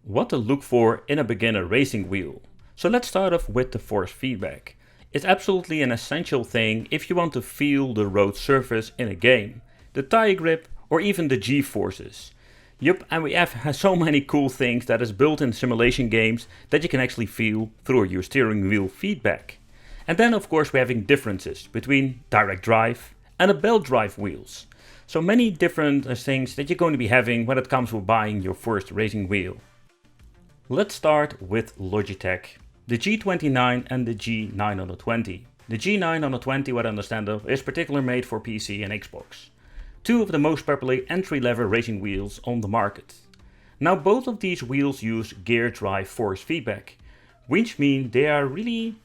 What to look for in a beginner racing wheel. So let's start off with the force feedback. It's absolutely an essential thing if you want to feel the road surface in a game, the tire grip or even the G-forces. Yup, and we have so many cool things that is built in simulation games that you can actually feel through your steering wheel feedback. And then of course we're having differences between direct drive and a belt drive wheels. So many different things that you're going to be having when it comes to buying your first racing wheel. Let's start with Logitech, the G29 and the G920. The G920, what I understand of, is particularly made for PC and Xbox. Two of the most popular entry-level racing wheels on the market. Now both of these wheels use gear drive force feedback, which means they are really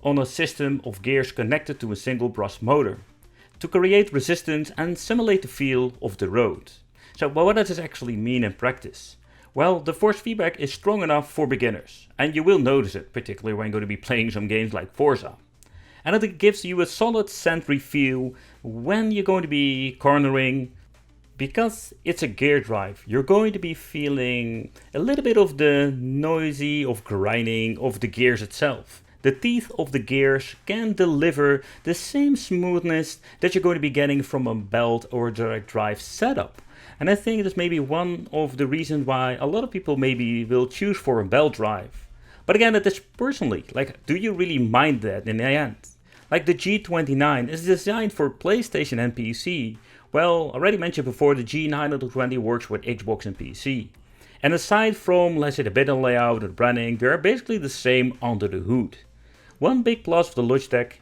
on a system of gears connected to a single brush motor, to create resistance and simulate the feel of the road. So what does this actually mean in practice? Well, the force feedback is strong enough for beginners, and you will notice it, particularly when you're going to be playing some games like Forza. And it gives you a solid century feel when you're going to be cornering. Because it's a gear drive, you're going to be feeling a little bit of the noisy of grinding of the gears itself. The teeth of the gears can deliver the same smoothness that you're going to be getting from a belt or direct drive setup. And I think that's maybe one of the reasons why a lot of people maybe will choose for a belt drive. But again, it is personally, do you really mind that in the end? Like the G29 is designed for PlayStation and PC. Well, already mentioned before, the G920 works with Xbox and PC. And aside from, let's say, the button layout and branding, they are basically the same under the hood. One big plus of the Logitech,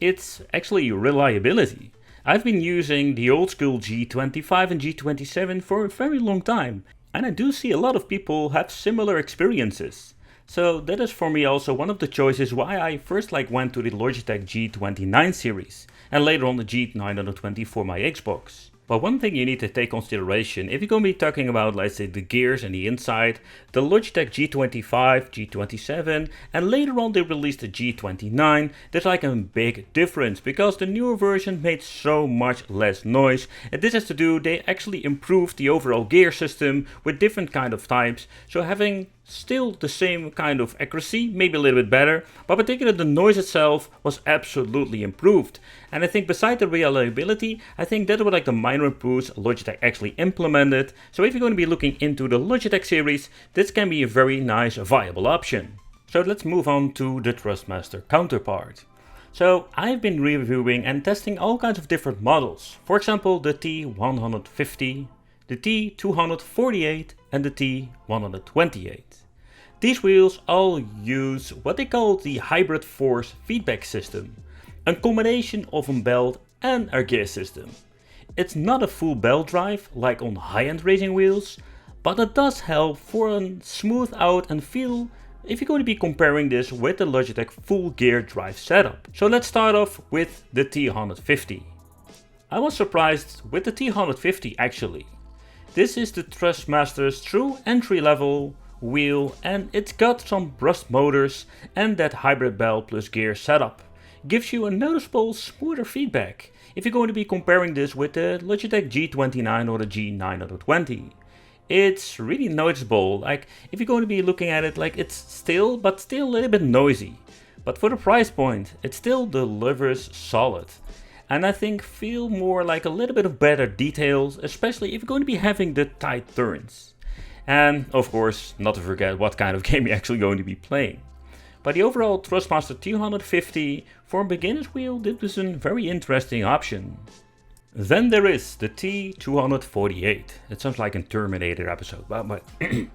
it's actually reliability. I've been using the old school G25 and G27 for a very long time, and I do see a lot of people have similar experiences. So that is for me also one of the choices why I first went to the Logitech G29 series, and later on the G920 for my Xbox. But one thing you need to take consideration, if you're going to be talking about, let's say, the gears and the inside, the Logitech G25, G27, and later on they released the G29, there's a big difference, because the newer version made so much less noise, and this has to do, they actually improved the overall gear system with different kind of types, so having still the same kind of accuracy, maybe a little bit better, but particularly the noise itself was absolutely improved. And I think beside the reliability, I think that were the minor improvements Logitech actually implemented. So if you're going to be looking into the Logitech series, this can be a very nice viable option. So let's move on to the Thrustmaster counterpart. So I've been reviewing and testing all kinds of different models. For example, the T150, the T248 and the T128. These wheels all use what they call the hybrid force feedback system, a combination of a belt and a gear system. It's not a full belt drive like on high-end racing wheels, but it does help for a smooth out and feel if you're going to be comparing this with the Logitech full gear drive setup. So let's start off with the T150. I was surprised with the T150 actually. This is the Thrustmaster's true entry-level wheel, and it's got some brushed motors and that hybrid belt plus gear setup. Gives you a noticeable smoother feedback if you're going to be comparing this with the Logitech G29 or the G920. It's really noticeable, if you're going to be looking at it, it's still a little bit noisy. But for the price point, it still delivers solid. And I think feel more a little bit of better details, especially if you're going to be having the tight turns. And of course, not to forget what kind of game you're actually going to be playing. But the overall Thrustmaster T150 for a beginner's wheel, this was a very interesting option. Then there is the T248. It sounds like a Terminator episode, but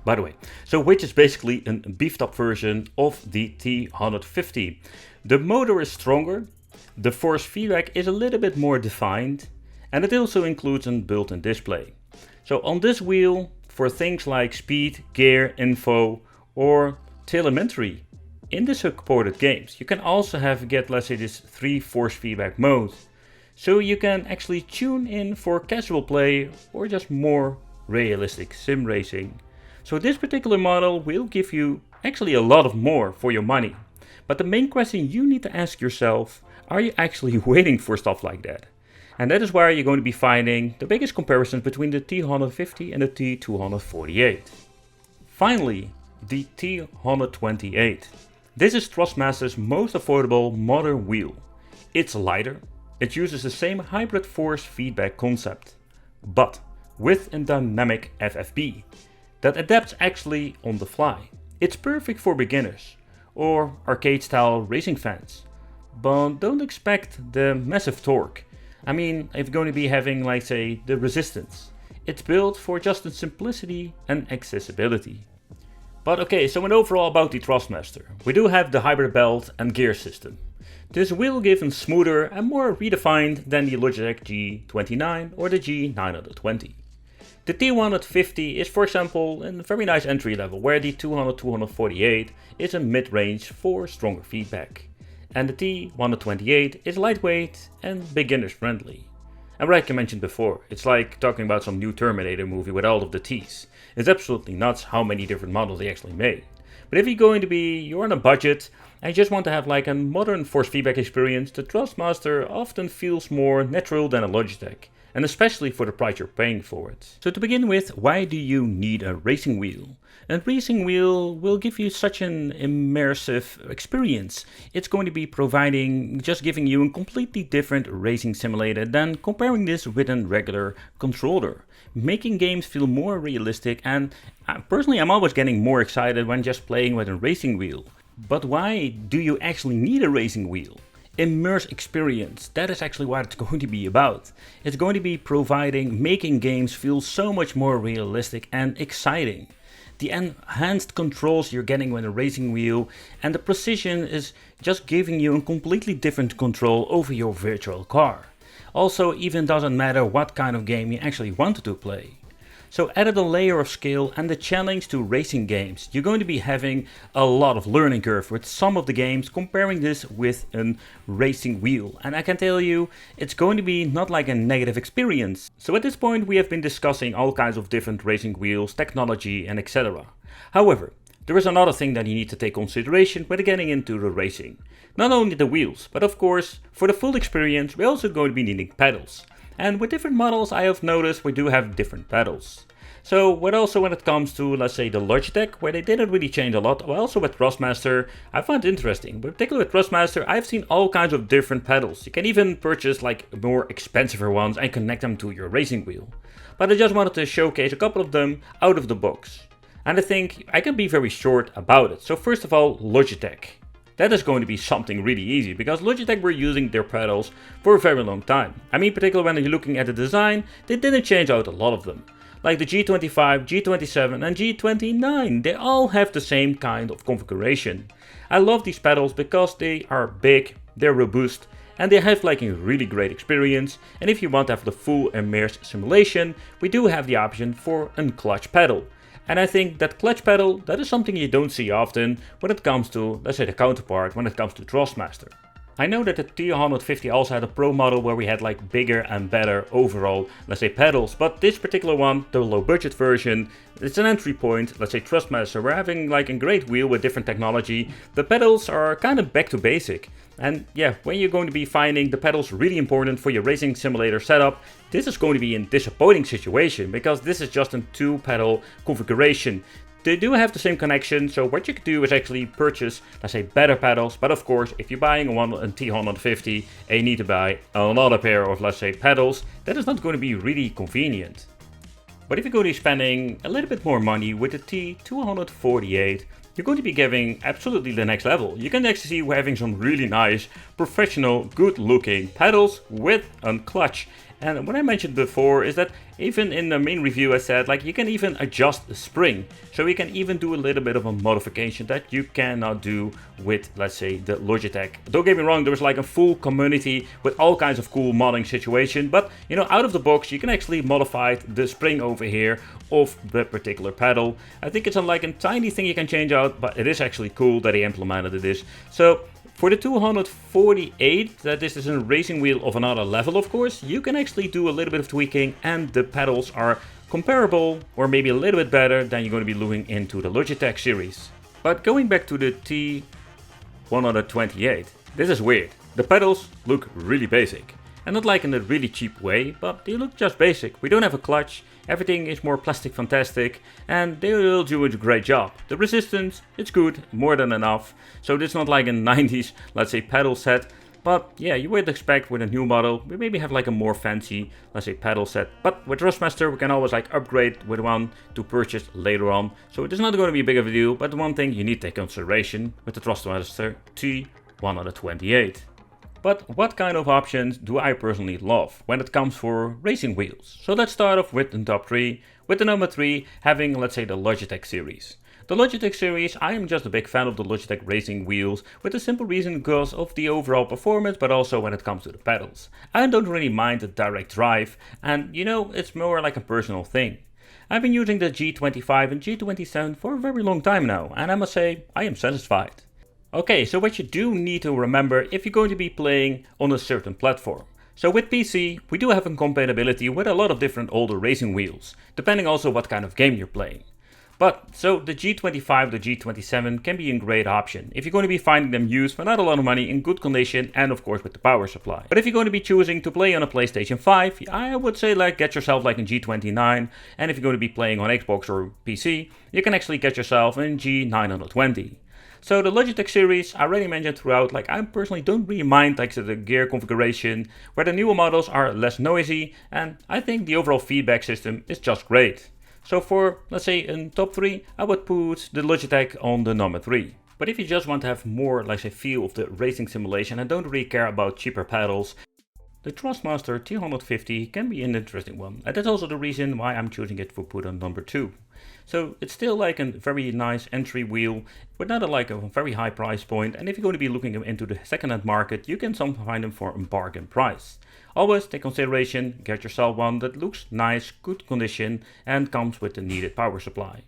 by the way. So which is basically a beefed up version of the T150. The motor is stronger, the force feedback is a little bit more defined, and it also includes a built-in display. So on this wheel, for things like speed, gear, info, or telemetry in the supported games, you can also get, let's say, this 3 force feedback mode. So you can actually tune in for casual play or just more realistic sim racing. So this particular model will give you actually a lot of more for your money. But the main question you need to ask yourself, are you actually waiting for stuff like that? And that is where you're going to be finding the biggest comparisons between the T150 and the T248. Finally, the T128. This is Thrustmaster's most affordable modern wheel. It's lighter, it uses the same hybrid force feedback concept, but with a dynamic FFB that adapts actually on the fly. It's perfect for beginners or arcade style racing fans, but don't expect the massive torque. I mean, if you're going to be having, like, say, the resistance. It's built for just the simplicity and accessibility. But okay, so an overall about the Thrustmaster. We do have the hybrid belt and gear system. This wheel given smoother and more redefined than the Logitech G29 or the G920. The T150 is, for example, a very nice entry level, where the 248 is a mid-range for stronger feedback. And the T128 is lightweight and beginners friendly. And like I mentioned before, it's like talking about some new Terminator movie with all of the T's. It's absolutely nuts how many different models they actually made. But if you're on a budget and you just want to have like a modern force feedback experience, the Thrustmaster often feels more natural than a Logitech. And especially for the price you're paying for it. So to begin with, why do you need a racing wheel? A racing wheel will give you such an immersive experience. It's going to be giving you a completely different racing simulator than comparing this with a regular controller, making games feel more realistic. And personally, I'm always getting more excited when just playing with a racing wheel. But why do you actually need a racing wheel? Immerse experience, that is actually what it's going to be about. It's going to be making games feel so much more realistic and exciting. The enhanced controls you're getting with a racing wheel and the precision is just giving you a completely different control over your virtual car. Also, even doesn't matter what kind of game you actually want to play. So added a layer of skill and the challenge to racing games. You're going to be having a lot of learning curve with some of the games, comparing this with a racing wheel. And I can tell you, it's going to be not like a negative experience. So at this point we have been discussing all kinds of different racing wheels, technology and etc. However, there is another thing that you need to take consideration when getting into the racing. Not only the wheels, but of course, for the full experience we're also going to be needing pedals. And with different models I have noticed we do have different pedals. So when it comes to, let's say, the Logitech, where they didn't really change a lot, but also with Thrustmaster, I find it interesting. But particularly with Thrustmaster, I've seen all kinds of different pedals. You can even purchase like more expensive ones and connect them to your racing wheel. But I just wanted to showcase a couple of them out of the box. And I think I can be very short about it. So first of all, Logitech. That is going to be something really easy, because Logitech were using their pedals for a very long time. I mean, particularly when you're looking at the design, they didn't change out a lot of them. Like the G25, G27 and G29, they all have the same kind of configuration. I love these pedals because they are big, they're robust, and they have like a really great experience. And if you want to have the full immersive simulation, we do have the option for a clutch pedal. And I think that clutch pedal, that is something you don't see often when it comes to, let's say, the counterpart when it comes to Thrustmaster. I know that the T150 also had a pro model where we had like bigger and better overall, let's say, pedals, but this particular one, the low budget version, it's an entry point, let's say Thrustmaster. We're having like a great wheel with different technology. The pedals are kind of back to basic. And yeah, when you're going to be finding the pedals really important for your racing simulator setup, this is going to be a disappointing situation, because this is just a 2-pedal configuration. They do have the same connection, so what you could do is actually purchase, let's say, better pedals. But of course, if you're buying a T150 and you need to buy another pair of, let's say, pedals, that is not going to be really convenient. But if you're going to be spending a little bit more money with the T248, you're going to be giving absolutely the next level. You can actually see we're having some really nice, professional, good looking pedals with a clutch. And what I mentioned before is that even in the main review I said, like, you can even adjust the spring. So you can even do a little bit of a modification that you cannot do with, let's say, the Logitech. Don't get me wrong, there was like a full community with all kinds of cool modding situation. But, you know, out of the box, you can actually modify the spring over here of the particular pedal. I think it's like a tiny thing you can change out, but it is actually cool that they implemented this. So for the 248, that this is a racing wheel of another level, of course, you can actually do a little bit of tweaking and the pedals are comparable or maybe a little bit better than you're going to be looking into the Logitech series. But going back to the T128, this is weird. The pedals look really basic. And not like in a really cheap way, but they look just basic. We don't have a clutch, everything is more plastic fantastic, and they will do a great job. The resistance, it's good, more than enough. So it's not like a 90s, let's say, pedal set. But yeah, you would expect with a new model, we maybe have like a more fancy, let's say, pedal set. But with Thrustmaster, we can always like upgrade with one to purchase later on. So it is not going to be big of a deal, but the one thing you need to take consideration with the Thrustmaster T128. But what kind of options do I personally love when it comes for racing wheels? So let's start off with the top 3, with the number 3 having, let's say, the Logitech series. The Logitech series, I am just a big fan of the Logitech racing wheels, with the simple reason because of the overall performance, but also when it comes to the pedals. I don't really mind the direct drive, and you know, it's more like a personal thing. I've been using the G25 and G27 for a very long time now, and I must say, I am satisfied. Okay, so what you do need to remember if you're going to be playing on a certain platform. So with PC, we do have a compatibility with a lot of different older racing wheels, depending also what kind of game you're playing. But, so the G25, the G27 can be a great option if you're going to be finding them used for not a lot of money in good condition and of course with the power supply. But if you're going to be choosing to play on a PlayStation 5, I would say like get yourself like a G29, and if you're going to be playing on Xbox or PC, you can actually get yourself a G920. So the Logitech series, I already mentioned throughout, like I personally don't really mind like the gear configuration, where the newer models are less noisy, and I think the overall feedback system is just great. So for, let's say, in top 3, I would put the Logitech on the number 3. But if you just want to have more, like say, feel of the racing simulation and don't really care about cheaper pedals, the Thrustmaster T150 can be an interesting one, and that's also the reason why I'm choosing it for put on number 2. So it's still like a very nice entry wheel, with not like a very high price point, and if you're going to be looking into the second-hand market, you can sometimes find them for a bargain price. Always take consideration, get yourself one that looks nice, good condition, and comes with the needed power supply.